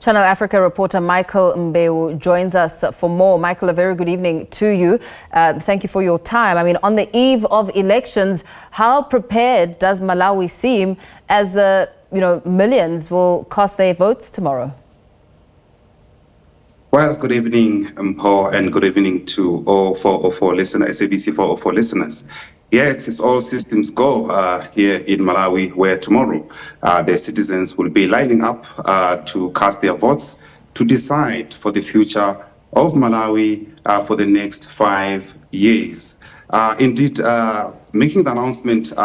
Channel Africa reporter Michael Mbewe joins us for more. Michael, a very good evening to you. Thank you for your time. I mean, on the eve of elections, how prepared does Malawi seem as, millions will cast their votes tomorrow? Well, good evening, Paul, and good evening to all for listeners, SABC for listeners. Yeah, it's all systems go here in Malawi, where tomorrow the citizens will be lining up to cast their votes to decide for the future of Malawi for the next 5 years. Indeed, making the announcement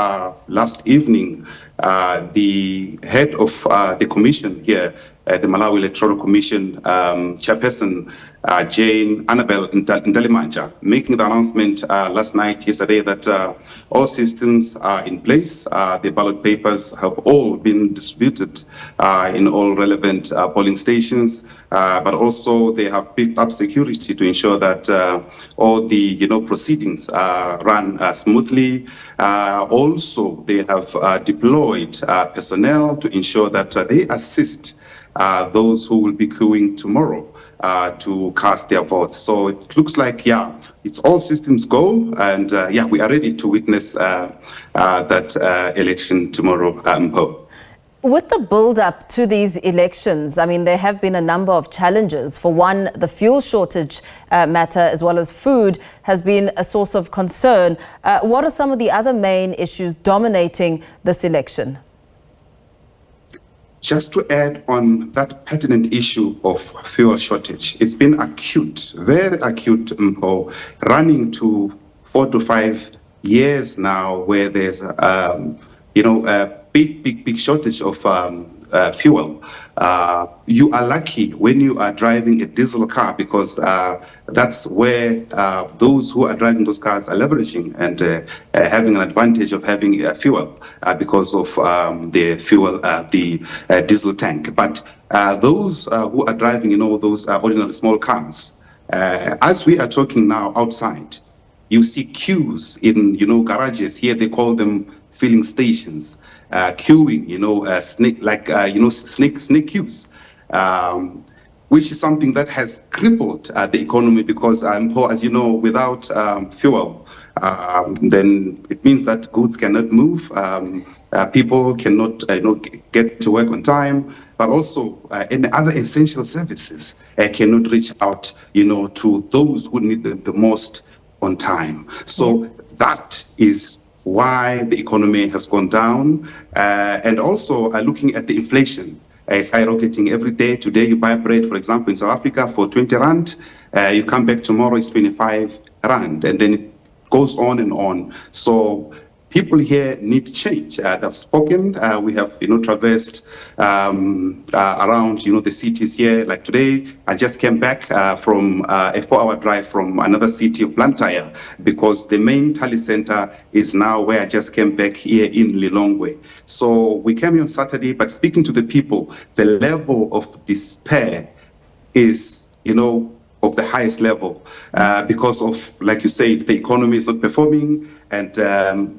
last evening, the head of the commission here, the Malawi Electoral Commission chairperson, Jane Annabel Ndalimanja, making the announcement yesterday, that all systems are in place. The ballot papers have all been distributed in all relevant polling stations, but also they have picked up security to ensure that all the proceedings run smoothly. Also, they have deployed personnel to ensure that they assist those who will be queuing tomorrow to cast their votes. So it looks like, it's all systems go, and we are ready to witness that election tomorrow. With the build-up to these elections, I mean, there have been a number of challenges. For one, the fuel shortage matter, as well as food, has been a source of concern. What are some of the other main issues dominating this election? Just to add on that pertinent issue of fuel shortage, it's been acute, very acute, running to 4 to 5 years now, where there's a big shortage of fuel. You are lucky when you are driving a diesel car, because that's where those who are driving those cars are leveraging and having an advantage of having fuel because of the fuel, the diesel tank. But those who are driving, those ordinary small cars, as we are talking now outside, you see queues in, garages. Here they call them filling stations, queuing, snake queues, which is something that has crippled the economy, because, as you know, without fuel, then it means that goods cannot move, people cannot get to work on time, but also any other essential services cannot reach out, to those who need them the most on time. So that is why the economy has gone down, and also looking at the inflation skyrocketing every day. Today you buy bread, for example, in South Africa for 20 rand, you come back tomorrow, it's 25 rand, and then it goes on and on. So people here need change. They've spoken. We have, traversed around, the cities here. Like today, I just came back from a 4-hour drive from another city of Blantyre, because the main tally center is now where I just came back here in Lilongwe. So we came here on Saturday, but speaking to the people, the level of despair is, of the highest level, because of, like you said, the economy is not performing. And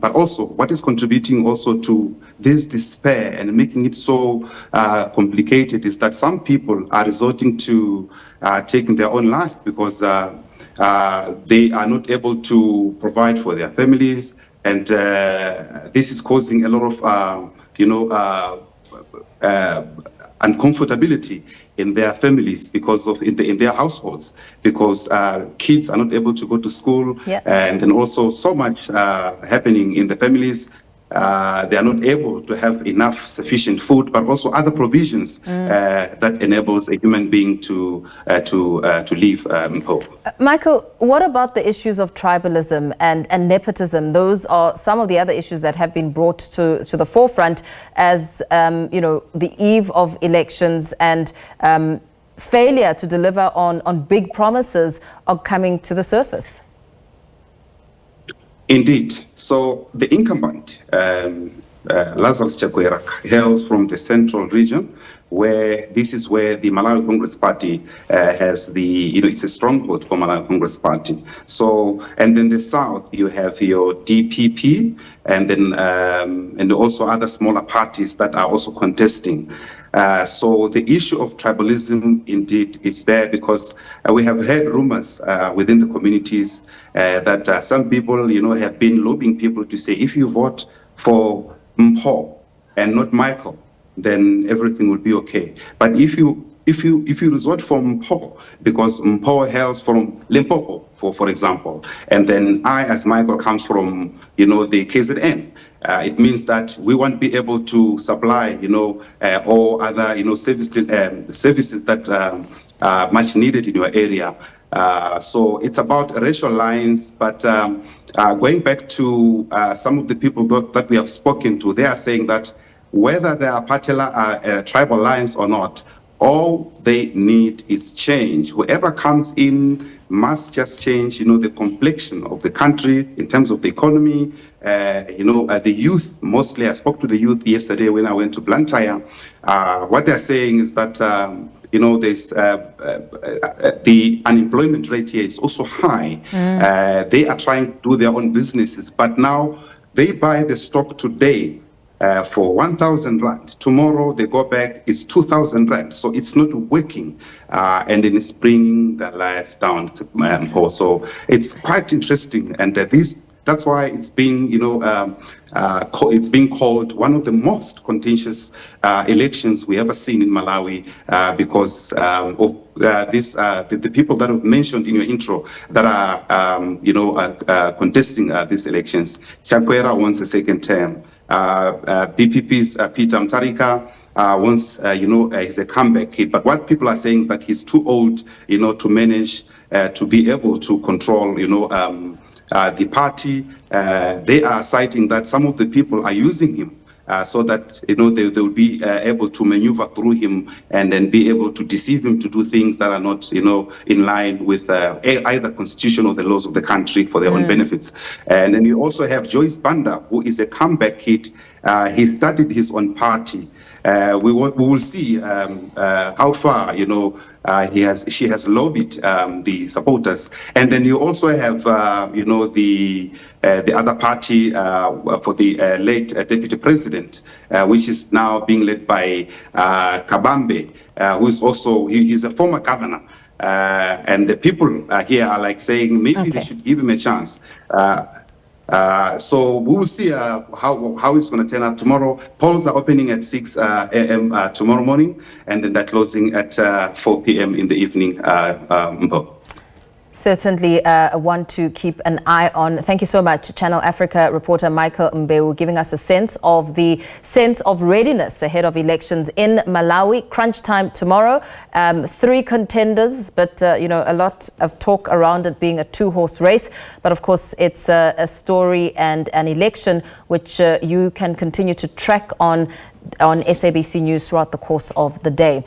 but also what is contributing also to this despair and making it so complicated is that some people are resorting to taking their own life, because they are not able to provide for their families, and this is causing a lot of uncomfortability in their families, because of in their households, because kids are not able to go to school, and then also so much happening in the families. They are not able to have enough sufficient food, but also other provisions that enables a human being to live. Michael, what about the issues of tribalism and nepotism? Those are some of the other issues that have been brought to the forefront as the eve of elections, and failure to deliver on big promises are coming to the surface. Indeed. So the incumbent, Lazarus Chakwera, hails from the central region, where this is where the Malawi Congress Party has the, it's a stronghold for Malawi Congress Party. So, and then the south, you have your DPP, and then and also other smaller parties that are also contesting. So the issue of tribalism indeed is there, because we have heard rumors within the communities that some people, have been lobbying people to say, if you vote for Mpho and not Michael, then everything will be okay. But if you resort from Mpho, because Mpho hails from Limpopo, for example, and then I, as Michael, comes from, the KZN, it means that we won't be able to supply, all other, services that are much needed in your area. So it's about racial lines, but going back to some of the people that we have spoken to, they are saying that whether there are tribal lines or not, all they need is change. Whoever comes in must just change, the complexion of the country in terms of the economy. The youth, mostly, I spoke to the youth yesterday when I went to Blantyre. What they're saying is that, there's the unemployment rate here is also high. They are trying to do their own businesses, but now they buy the stock today for 1,000 rand. Tomorrow they go back, it's 2,000 rand. So it's not working, and then it's bringing their life down. So it's quite interesting, and that's why it's being, it's being called one of the most contentious elections we ever seen in Malawi, because of the people that I've mentioned in your intro that are, contesting these elections. Chakwera wants a second term. BPP's Peter Mutharika wants, he's a comeback kid. But what people are saying is that he's too old, to manage to be able to control, the party. They are citing that some of the people are using him so that, they will be able to maneuver through him and then be able to deceive him to do things that are not, in line with either constitution or the laws of the country for their own benefits. And then you also have Joyce Banda, who is a comeback kid. He started his own party. We will see how far, she has lobbied the supporters. And then you also have, the other party for the late deputy president, which is now being led by Kabambe, who is also, he's a former governor. And the people here are like saying maybe they should give him a chance. So we will see how it's going to turn out tomorrow. Polls are opening at 6 a.m. Tomorrow morning, and then they're closing at 4 p.m. in the evening. Certainly one to keep an eye on. Thank you so much, Channel Africa reporter Michael Mbewe, giving us a sense of readiness ahead of elections in Malawi. Crunch time tomorrow. 3 contenders, but a lot of talk around it being a 2-horse race. But of course, it's a story and an election which you can continue to track on SABC News throughout the course of the day.